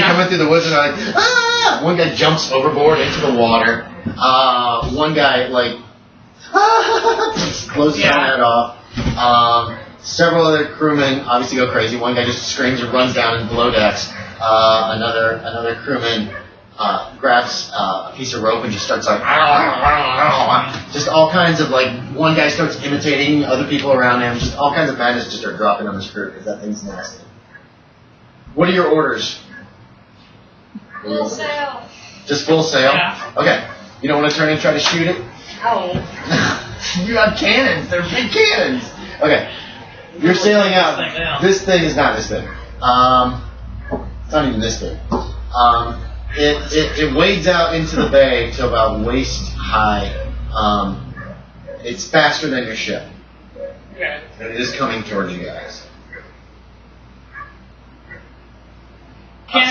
coming through the woods and they're like, ah! One guy jumps overboard into the water. One guy, like, blows his own head off. Several other crewmen obviously go crazy. One guy just screams and runs down in below decks. Another crewman grabs a piece of rope and just starts like, just all kinds of like, one guy starts imitating other people around him. Just all kinds of madness just start dropping on his crew because that thing's nasty. What are your orders? Full sail. Just full sail? Yeah. Okay. You don't want to turn and try to shoot it? No. You have cannons. They're big cannons. Okay. You're sailing out. This thing is not this big. It's not even this big. It wades out into the bay to about waist high. It's faster than your ship. Okay. And it is coming towards you guys.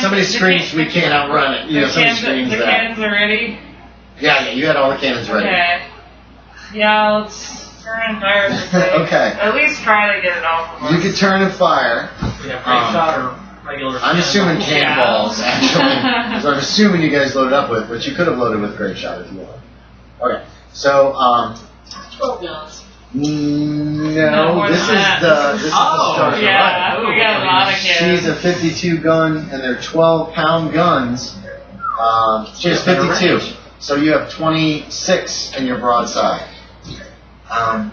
Somebody screams, we can't outrun it. You know, somebody screams that. The cannons are ready? Yeah, you had all the cannons ready. Okay. Yeah, let's turn and fire this thing. Okay. At least try to get it off of us. You can turn and fire. Shot or regular. I'm assuming cannonballs, actually. So I'm assuming you guys loaded up with, but you could have loaded with great shot if you want. Okay. So, 12 guns. No, this is the starter. Yeah, we got a lot of cannons. She's a 52 gun, and they're 12-pound guns. She has 52, so you have 26 in your broadside. I'm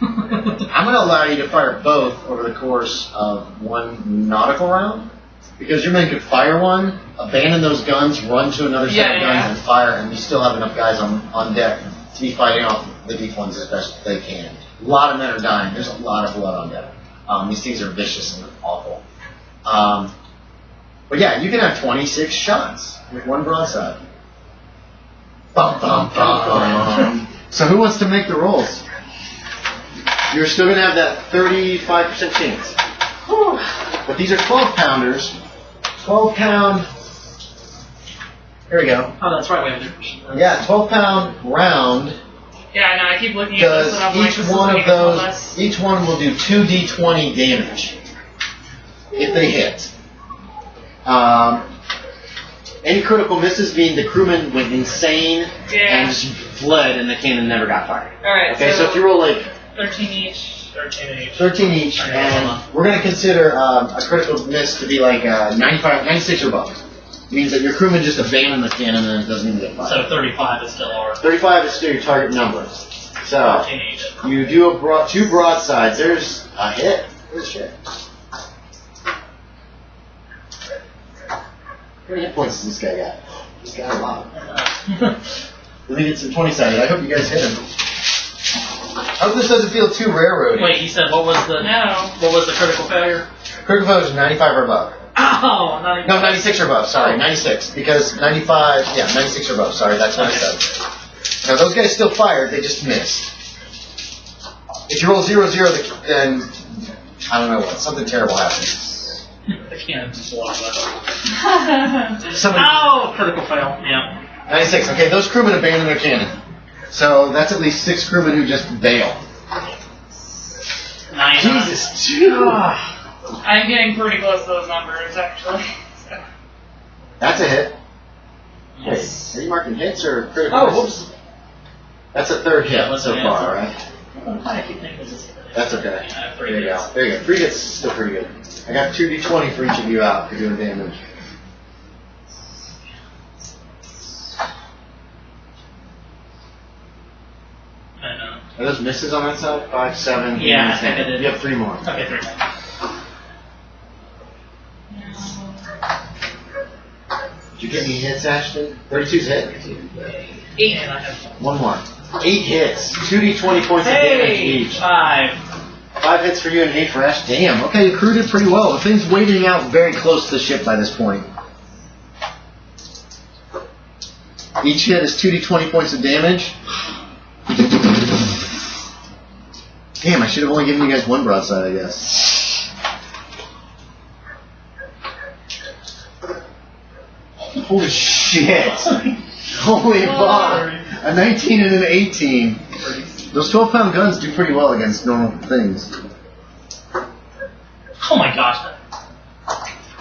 going to allow you to fire both over the course of one nautical round, because your men could fire one, abandon those guns, run to another set of guns, and fire, and you still have enough guys on deck to be fighting off the deep ones as best they can. A lot of men are dying. There's a lot of blood on deck. These things are vicious and awful. But yeah, you can have 26 shots with one broadside. Bum, bum, bum. So who wants to make the rolls? You're still going to have that 35% chance. Whew. But these are 12-pounders. 12-pound. Here we go. Oh, that's right. We have different. Yeah, 12-pound round. Yeah, I know. I keep looking at this and I'm like, each one of those, each one will do 2d20 damage if they hit. Any critical misses mean the crewman went insane and just fled, and the cannon never got fired. All right. Okay, so if you roll like 13 each. 13 each, and we're going to consider a critical miss to be like 96 or above. It means that your crewman just abandoned the cannon and it doesn't even get fired. So 35 is still ours. 35 is still your target number. So 13 each. you do two broadsides. There's a hit. Good shit. How many hit points does this guy got? He's got a lot. Let me get some 20-sided. I hope you guys hit him. I hope this doesn't feel too railroady. Wait, he said what was the critical failure? Critical failure is 95 or above. Oh, 95. No, 96 or above. Sorry, 96. Because 95, 96 or above. Sorry, that's 97. Now those guys still fired. They just missed. If you roll 0-0, then I don't know what. Something terrible happens. The cannon's a lot better. Somebody, critical fail. Yeah. 96. Okay, those crewmen abandoned their cannon. So that's at least 6 crewmen who just bail. 9. Jesus, dude. I'm getting pretty close to those numbers, actually. So. That's a hit. Yes. Wait, are you marking hits or critical? Oh, whoops. That's a third hit so far, right? I keep thinking this is That's okay. Yeah, There you go. There you go. 3 hits is still pretty good. I got 2d20 for each of you out for doing damage. I know. Are those misses on that side? 5, 7, Yeah, 8, I think 10. I did. You have 3 more. Okay, 3 more. Did you get any hits, Ashton? 32's hit. 8 and I have 1 more. 8 hits. 2d20 points of damage each. 5. 5 hits for you and 8 for Ash. Damn. Okay, you crewed it pretty well. The thing's wading out very close to the ship by this point. Each hit is 2d20 points of damage. Damn, I should have only given you guys 1 broadside, I guess. Holy shit. Holy fuck. A 19 and an 18. Those 12-pound guns do pretty well against normal things. Oh my gosh.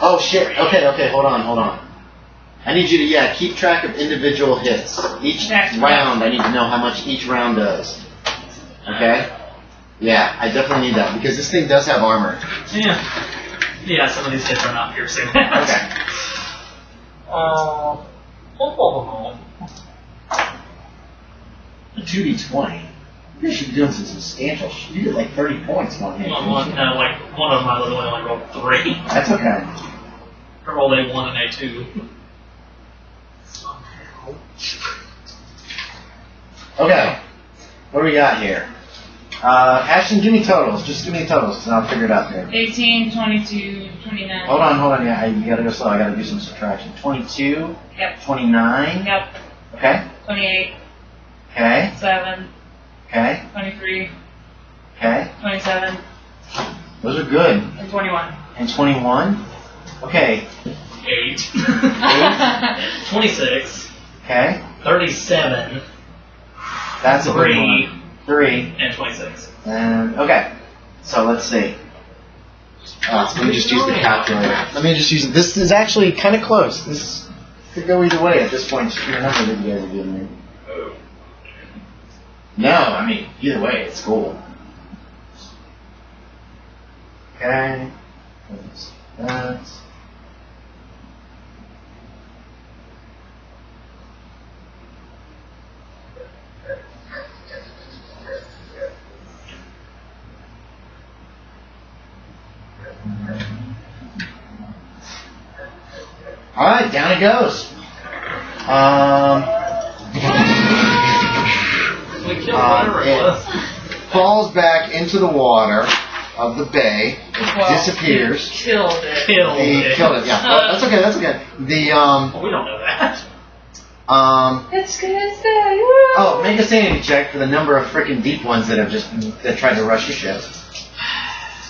Oh, Oh shit. Okay. Hold on. I need you to keep track of individual hits. Each round, I need to know how much each round does. Okay. Yeah, I definitely need that because this thing does have armor. Yeah, some of these hits are not piercing. Okay. 2d20. You should be doing some substantial shit. You did like 30 points one hit. One of them I literally only rolled 3. That's okay. I rolled a 1 and a 2. Okay. What do we got here? Ashton, give me totals. Just give me totals, and I'll figure it out here. 18, 22, 29. Hold on. Yeah, you gotta go slow. I gotta do some subtraction. 22. Yep. 29. Yep. Okay. 28. Okay. 7. Okay. 23. Okay. 27. Those are good. And 21. And 21. Okay. 8. 26. Okay. 37. That's a good 3. one. 3. And 26. And okay. So let's see. Let me just use the calculator. Let me just use it. This is actually kind of close. This could go either way at this point. Your number that you guys are giving me. No, I mean either way, it's cool. Okay. That's. All right, down it goes. We killed whatever it was. Falls back into the water of the bay. It disappears. Killed it. He killed it. Yeah, that's okay. That's okay. The Well, we don't know that. It's gonna stay. Woo! Oh, make a sanity check for the number of freaking deep ones that tried to rush your ship.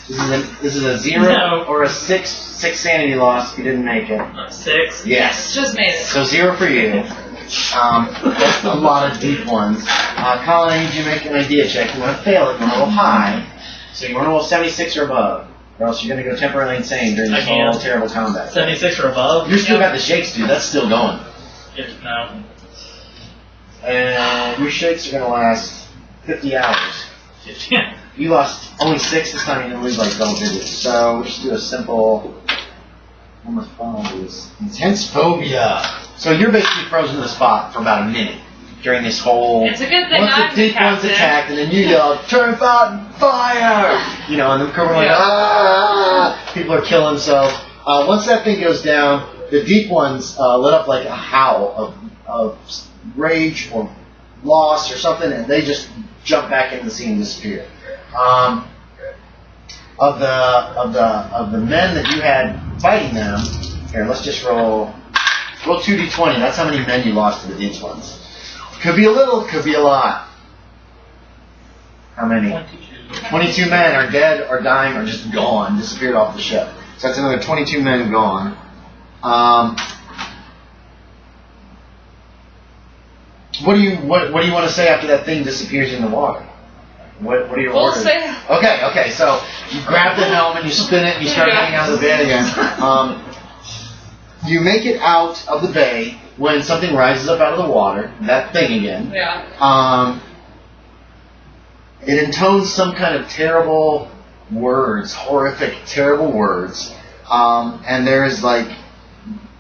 This is a 0 or a 6 sanity loss if you didn't make it. 6. Yes. Just made it. So 0 for you. That's a lot of deep ones. Collin, I need you to make an idea check. You want to fail it. You want to roll high. So you want to roll 76 or above. Or else you're going to go temporarily insane during this whole terrible combat. 76 or above? You still got the shakes, dude. That's still going. No. And your shakes are going to last 50 hours. 50. You lost only 6 this time. You didn't lose like double digits. So we just do a simple... Almost is intense phobia. So you're basically frozen in the spot for about a minute during this whole. It's a good thing once I'm the deep one's attacked, and then you yell, "Turn out fire!" You know, and the crew are like, "Ah!" People are killing themselves. Once that thing goes down, the deep ones let up like a howl of rage or loss or something, and they just jump back into the scene and disappear. Of the men that you had fighting them, here, let's just roll 2d20. That's how many men you lost to the deep ones. Could be a little, could be a lot. How many? 22 men are dead or dying or just gone, disappeared off the ship. So that's another 22 men gone. What do you want to say after that thing disappears in the water? What are your orders? Say. Okay, so you grab the helm and you spin it and you start heading out of the bay again. You make it out of the bay when something rises up out of the water, that thing again. Yeah. It intones some kind of terrible words, horrific, terrible words. And there is like,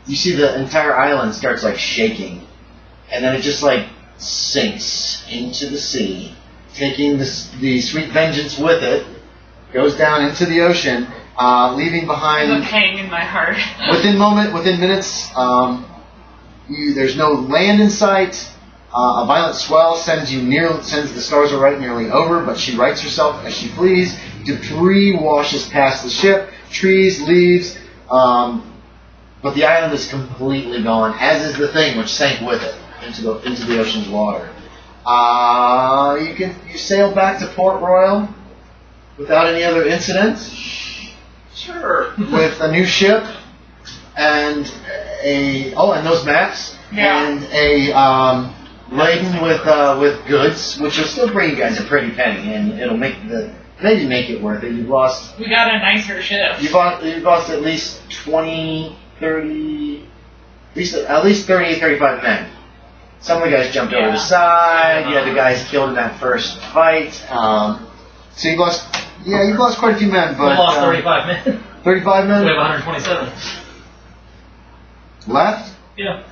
you see the entire island starts like shaking. And then it just like sinks into the sea, taking the sweet vengeance with it, goes down into the ocean, leaving behind... There's a pang in my heart. within minutes, there's no land in sight. A violent swell sends the Stars Are Right nearly over, but she rights herself as she flees. Debris washes past the ship, trees, leaves, but the island is completely gone, as is the thing which sank with it into the ocean's water. You sail back to Port Royal without any other incident. Sure. With a new ship and and those maps. Yeah. And a laden with goods, which will still bring you guys a pretty penny, and it'll make the maybe make it worth it. You've lost. We got a nicer ship. You've lost at least 20, 30, at least 30, 35 men. Some of the guys jumped over the side. You had the guys killed in that first fight. So you've lost quite a few men. But we lost 35 men. 35 men? We have 127. Left? Yeah.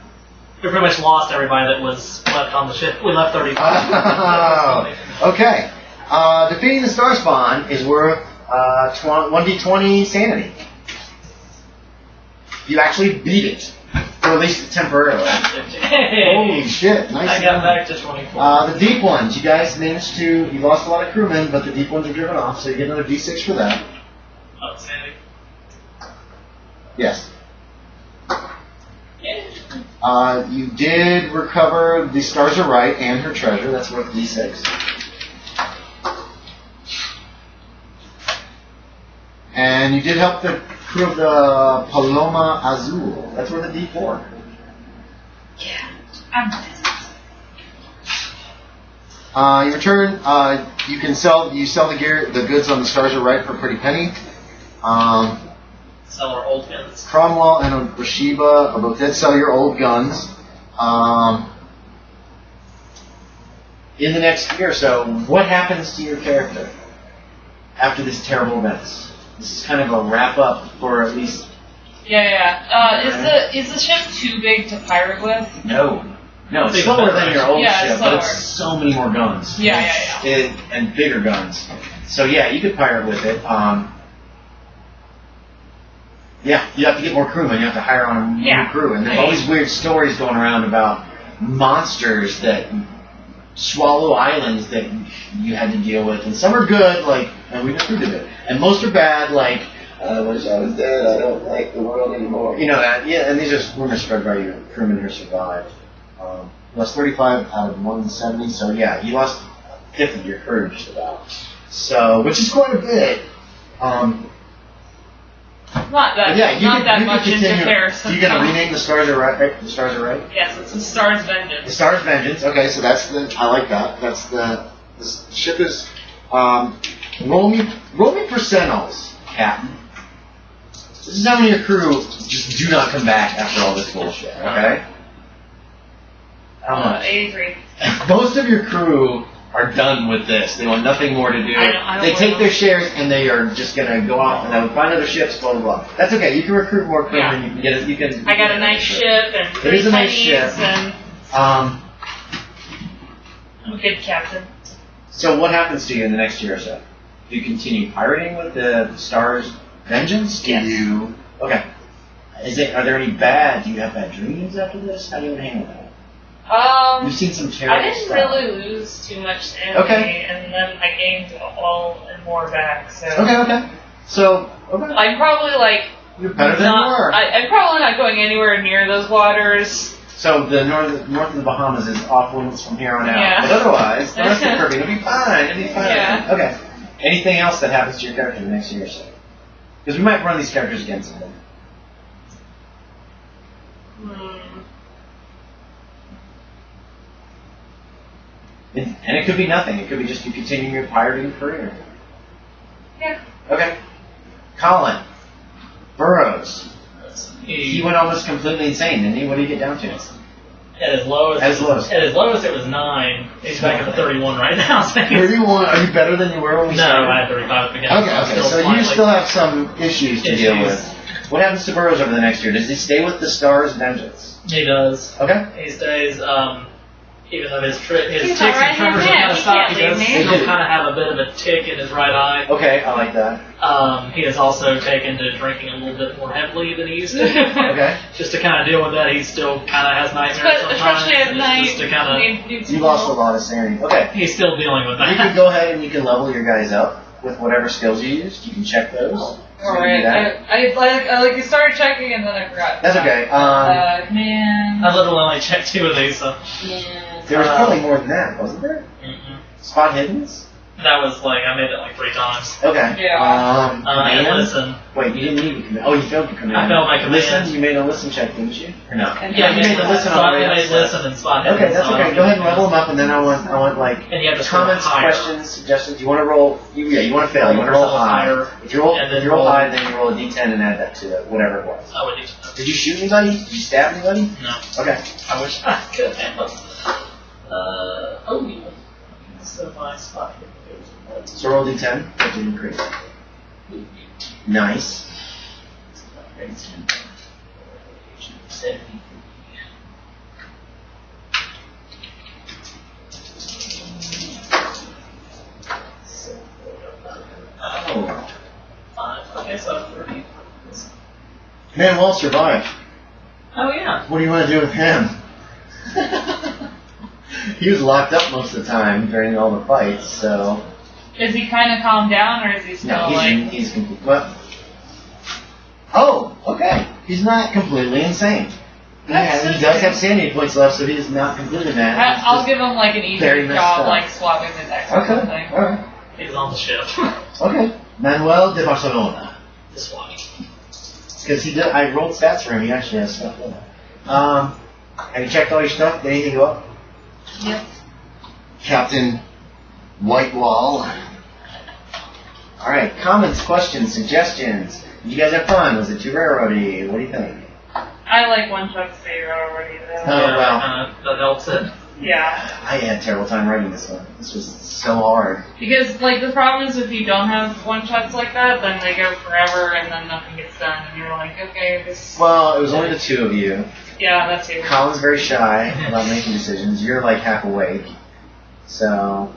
We pretty much lost everybody that was left on the ship. We left 35. Oh, okay. Defeating the Star Spawn is worth 1d20 sanity. You actually beat it. Or at least temporarily. Hey. Holy shit. Nice. I got back to 24. The deep ones, you guys managed to, you lost a lot of crewmen, but the deep ones are driven off, so you get another d6 for that. Oh, Sandy. Yes. You did recover the Stars Are Right and her treasure, that's worth d6. And you did help the crew of the Paloma Azul, that's worth a d4. Yeah. You return. You sell the goods on the Stars Are Right for a pretty penny. Sell our old guns. Cromwell and Rashiba are both dead. Sell your old guns. In the next year or so, what happens to your character after this terrible events? This is kind of a wrap up for at least. Yeah. Is the ship too big to pirate with? No, it's slower than your old ship, slower. but it's so many more guns. Yeah. And bigger guns. So yeah, you could pirate with it. Yeah, you have to get more crewmen. You have to hire on a new crew, and there's all these weird stories going around about monsters that swallow islands that you had to deal with, and some are good, like, and we defeated it, and most are bad, like, I wish I was dead. I don't like the world anymore. You know that, yeah. And these are rumors spread by your crewmen who survived. You lost 35 out of 170, so yeah, you lost 50 of your crew just about. So, which is quite a bit. Not that much in comparison. You're going to rename the Stars Are Right? The Stars Are Right? Yes, it's the Star's Vengeance. The Star's Vengeance. Okay, so that's the. I like that. That's the ship is. Roll me percentals, Captain. This is how many of your crew just do not come back after all this bullshit. Okay. How much? 83. Most of your crew are done with this. They want nothing more to do. They take their shares and they are just going to go off and find other ships, blah, blah, blah. That's okay. You can recruit more crewmen. You can get it. You can. I got a nice ship and it is a nice ship. And I'm a good captain. So what happens to you in the next year or so? Do you continue pirating with the Star's Vengeance? Yes. Okay. Are there any do you have bad dreams after this? How do you handle that? You've seen some terrible I didn't stuff. really lose too much sanity, and then I gained all and more back. So Okay. So I'm probably you're better than you were. I'm probably not going anywhere near those waters. So the north of the Bahamas is off limits from here on out. Yeah. But otherwise, the rest of the Caribbean will be fine. It'll be fine. Yeah. Okay. Anything else that happens to your character in the next year or so? Because we might run these characters again someday. And it could be nothing. It could be just you continuing your pirating career. Yeah. Okay. Collin. Burrows. He went almost completely insane, didn't he? What did he get down to? At his lowest. At his lowest, it was 9. He's back at the 31 right now. 31? Are you better than you were when we started? No, I had 35 at the beginning. Okay. So you still have some issues to deal with. What happens to Burrows over the next year? Does he stay with the Star's Vengeance? He does. Okay. He stays. Even though his ticks right and tremors are hand. kind of stopped, he does He still kind of have a bit of a tick in his right eye. Okay, I like that. He has also taken to drinking a little bit more heavily than he used to. Okay. Just to kind of deal with that, he still kind of has nightmares sometimes. Especially at night. Just to kind You lost a lot of sanity. Okay. He's still dealing with that. You can go ahead and you can level your guys up with whatever skills you used. You can check those. Alright. I started checking and then I forgot. That's okay. Man. I literally only checked 2 of these, so. Yeah. There was probably more than that, wasn't there? Mm-mm. Spot hiddens? That was like, I made it like 3 times. Okay. Yeah. And listen. Wait, you didn't need to command. Oh, you failed to command. I failed my command. Listen, you made a listen check, didn't you? Or no? Yeah, you made the listen on spot, the I made listen and spot hidden. Okay, that's okay. Go ahead and level them up, and then I want like and you have to comments, questions, suggestions. You want to roll? You want to fail. You want to roll high. If you roll high, then you roll a d10 and add that to whatever it was. I would d10. Did you shoot anybody? Did you stab anybody? No. Okay. I wish I could have. Oh, yeah. So my spot hidden. So roll d10. That didn't increase. Nice. 70. Oh. 5. Okay, so 30. Manuel survived. Oh, yeah. What do you want to do with him? He was locked up most of the time during all the fights, so... Is he kind of calmed down, or is he still he's completely... Well, oh, okay. He's not completely insane. Yeah, he does have sanity points left, so he's not completely mad. I'll give him like an easy job, like swapping the decks or something. Alright. He's on the ship. Okay. Manuel de Barcelona. This one. Because he did. I rolled stats for him. He actually has stuff in there. Have you checked all your stuff? Did anything go up? Yep. Captain Whitewall. Alright, comments, questions, suggestions. Did you guys have fun? Was it too railroady? What do you think? I like one-shot stay already, though. Oh, well. That helps it. Yeah. I had a terrible time writing this one. This was so hard. Because, like, the problem is if you don't have one-shots like that, then they go forever and then nothing gets done. And you're like, okay, this... Well, it was only the two of you. Yeah, that's it. Collin's very shy about making decisions. You're like half awake. So...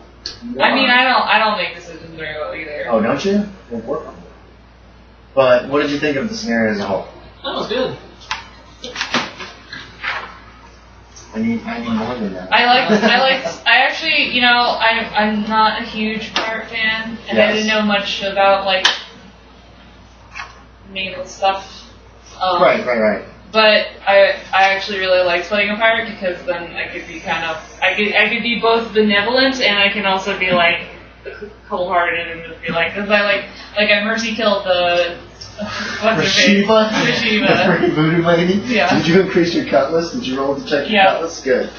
I mean, I don't make decisions very well either. Oh, don't you? We'll work on it. But what did you think of the scenario as a whole? That was good. I need more than that. I actually, you know, I'm not a huge pirate fan, and I didn't know much about, like, naval stuff. Right. But I actually really liked playing a pirate because then I could be I could be both benevolent and I can also be like cold-hearted and just be like, because I mercy killed the Rashiva? Rashiva. The freaking voodoo lady? Yeah. Did you increase your cutlass? Did you roll to check your cutlass? Good.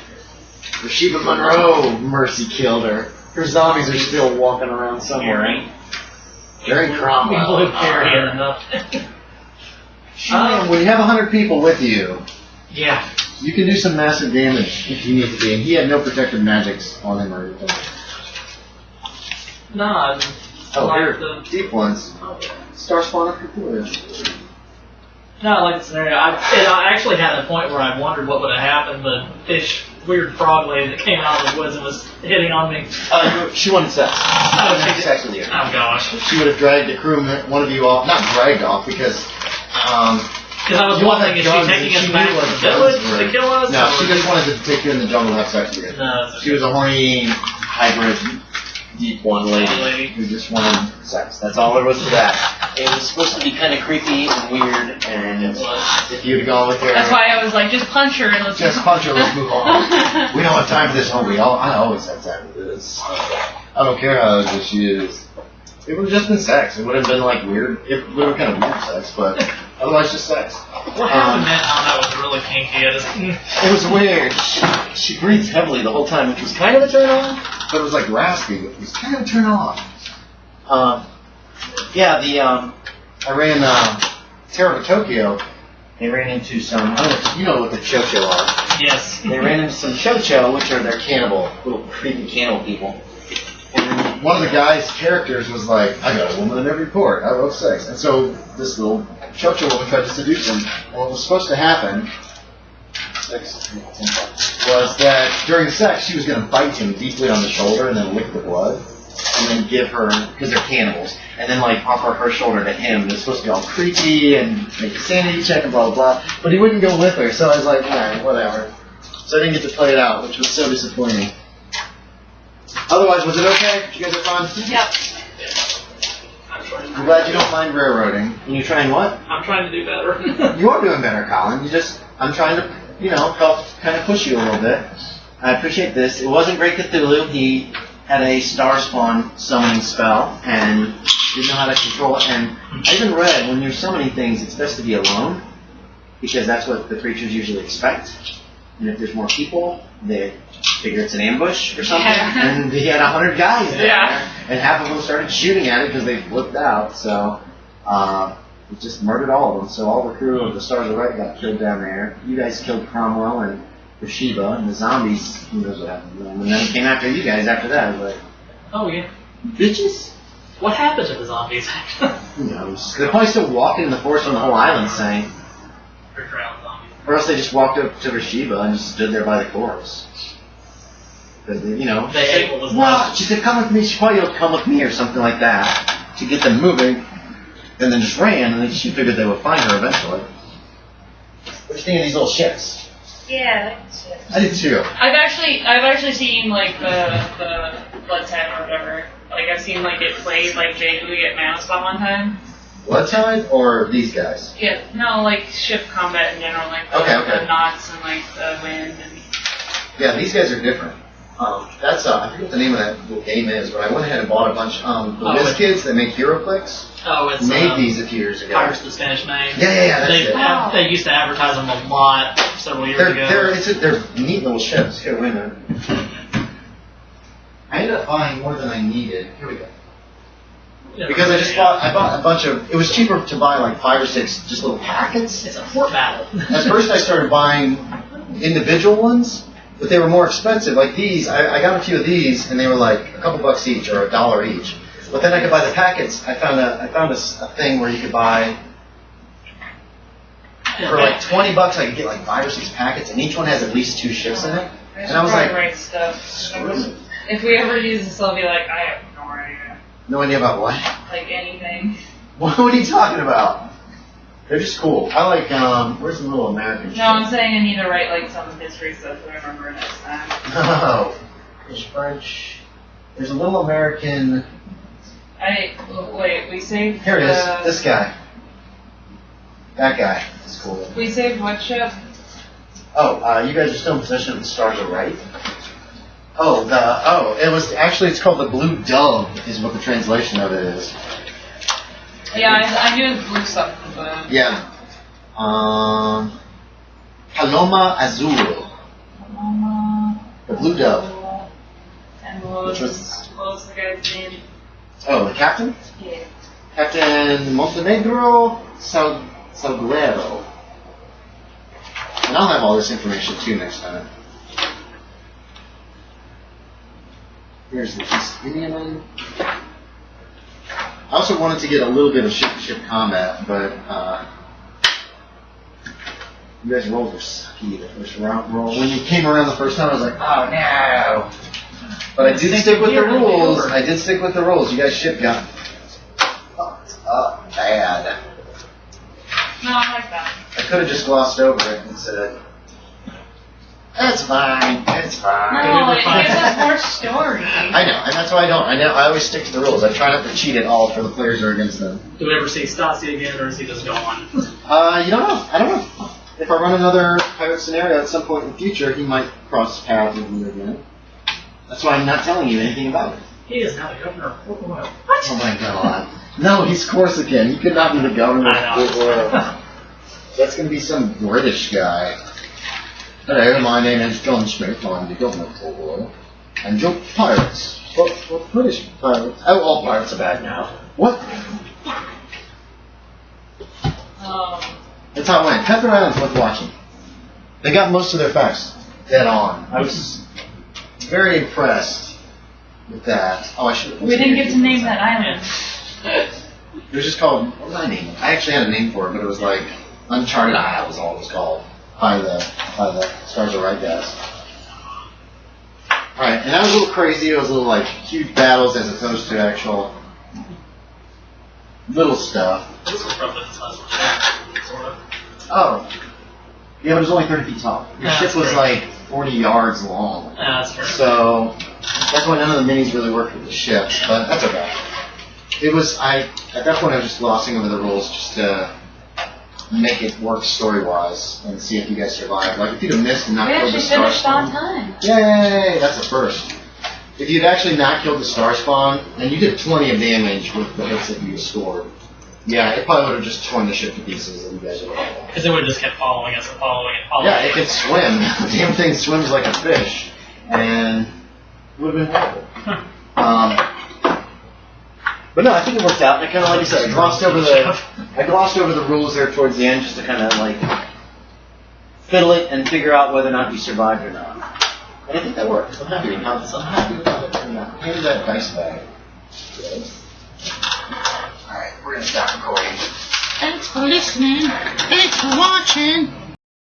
Rashiva Monroe mercy killed her. Her zombies are still walking around somewhere. Very Cromwell. Carry enough. When you have 100 people with you, yeah, you can do some massive damage if you need to be. And he had no protective magics on him or anything. No, here, deep ones. Star Spawn of Cthulhu. No, I like the scenario. I actually had a point where I wondered what would have happened. The weird frog lady that came out of the woods and was hitting on me. She wanted sex. She wanted to have sex with you. Oh gosh. She would have dragged the crew, one of you off. Not dragged off, because I was wondering, is she taking us back to the village to kill us? No, she just wanted to take you in the jungle and have sex with you. No, she was a horny, hybrid, deep one lady who just wanted sex. That's all there was to that. It was supposed to be kind of creepy and weird, and if you'd have gone with her... That's why I was like, just punch her and let's punch her, let's move on. We don't have time for this, homie. I always have time for this. I don't care how ugly she is. It would have just been sex. It would have been like weird. It would have been kind of weird sex, but otherwise just sex. What happened meant, that was really kinky. It was weird. She breathed heavily the whole time, which was kind of a turn on, but it was like raspy, which was kind of a turn off. I ran Terror of Tokyo. They ran into some, you know what the chocho are. Yes. They ran into some chocho, which are their little creepy cannibal people. And one of the guy's characters was like, I got a woman in every port. I love sex. And so this little chocho woman tried to seduce him. And what was supposed to happen was that during sex, she was going to bite him deeply on the shoulder and then lick the blood. And then give her, because they're cannibals, and then like offer her shoulder to him. And it was supposed to be all creepy and make a sanity check and blah, blah, blah. But he wouldn't go with her, so I was like, alright, whatever. So I didn't get to play it out, which was so disappointing. Otherwise, was it okay? Did you guys have fun? Yep. I'm glad you don't mind railroading. And you're trying what? I'm trying to do better. You are doing better, Collin. I'm trying to, help kind of push you a little bit. I appreciate this. It wasn't Great Cthulhu. had a star spawn summoning spell and didn't know how to control it. And I even read when you're summoning things, it's best to be alone because that's what the creatures usually expect. And if there's more people, they figure it's an ambush or something. Yeah. And he had 100 guys there, Yeah. and half of them started shooting at it because they flipped out. So it just murdered all of them. So all the crew of the Stars of Right got killed down there. You guys killed Cromwell and Bathsheba, and the zombies, who knows what happened to them. And then it came after you guys after that. It was like, Oh, yeah. bitches? What happened to the zombies? Who knows? They're probably still walking in the forest on the whole island saying. Or drowned zombies. Or else they just walked up to Bathsheba and just stood there by the corpse. Because, you know. They ate what was Well, left. she said, come with me. She probably yelled, come with me or something like that to get them moving. And then just ran, and then she figured they would find her eventually. What do you think of these little ships? Yeah, that's it. I did too. I've actually seen like the Blood Tide or whatever. Like I've seen like it played like vaguely at Mouse one time. Blood Tide or these guys? Yeah, no, like ship combat in general, like the knots and like the wind and. Yeah, these guys are different. That's I forget what the name of that little game is, but I went ahead and bought a bunch. The Wiz kids that make HeroClix Oh, it's made these a few years ago. Pirates of the Spanish Main. Yeah, that's it. They used to advertise them a lot several years ago. They're neat little ships. Here, wait a minute. I ended up buying more than I needed. Here we go. Yeah, Because I bought a bunch of. It was cheaper to buy like 5 or 6 just little packets. It's a port battle. At first, I started buying individual ones, but they were more expensive. Like these, I got a few of these, and they were like a couple bucks each or $1 each. But then I could buy the packets. I found a thing where you could buy for like $20. I could get like 5 or 6 packets, and each one has at least 2 ships in it. There's And I was probably like, right stuff. screw it. If we ever use this, I'll be like, I have no idea. No idea about what? Like anything. What are you talking about? They're just cool. I like, where's the little American ship? No, I'm saying I need to write like some history stuff to remember next time. No. There's French. There's a little American. Wait, we saved. Here it is. This guy. That guy. That's cool. We saved what ship? Oh, you guys are still in possession of the Stars of Right? It was actually, it's called the Blue Dove, is what the translation of it is. Yeah, I knew it was blue something, but. Yeah. Paloma Azul. The Blue Dove. And what Which was the guy's name? Oh, the captain? Yeah. Captain Montenegro Salguero. And I'll have all this information too next time. Here's the East Indiaman. I also wanted to get a little bit of ship-to-ship combat, but you guys rolled were sucky the first roll. When you came around the first time, I was like, oh no! But I did stick with the rules. I did stick with the rules. You guys ship got fucked up bad. No, I like that. I could have just glossed over it and said, "It's fine. It's fine." No, it gives us more story. I know, and that's why I don't. I always stick to the rules. I try not to cheat at all for the players or against them. Do we ever see Stasi again, or is he just gone? You don't know. I don't know. If I run another pirate scenario at some point in the future, he might cross paths with me again. That's why I'm not telling you anything about it. He is now the governor of Port Royal. What? Oh my god. No, he's Corsican. He could not be the governor of Port Royal. That's going to be some British guy. Hello, my name is John Smith. I'm the governor of Port Royal. And you're pirates. What British pirates? Oh, all pirates are bad now. What? That's how it went. Pepper Island's worth watching. They got most of their facts dead on. I was very impressed with that. Oh, I should. We didn't get to name that island. It was just called. What was I named? I actually had a name for it, but it was like Uncharted Isle was all it was called by the Stars of Right guys. All right, and that was a little crazy. It was a little like huge battles as opposed to actual little stuff. This was probably the size of a ship, sort of. Oh. Yeah, but it was only 30 feet tall. Your ship was like 40 yards long. Yeah, that's fair. So that's why none of the minis really worked with the ships, but that's okay. It was, at that point I was just glossing over the rules just to make it work story-wise and see if you guys survived. Like if you'd have missed and not We killed the actually star finished on spawn. time. Yay! That's a first. if you'd actually not killed the star spawn, and you did 20 of damage with the hits that you scored, yeah, it probably would have just torn the ship to pieces and you guys would have. Because it would have just kept following us and following and following. Yeah, it could swim. The damn thing swims like a fish, and it would have been horrible. But no, I think it worked out. I kind of, like I said, I glossed over the rules there towards the end just to kind of like fiddle it and figure out whether or not you survived or not. And I think that worked. I'm happy with how this. I'm happy with how that turned out. Here's that dice bag. All right, we're gonna stop recording. Thanks for listening. Thanks for watching.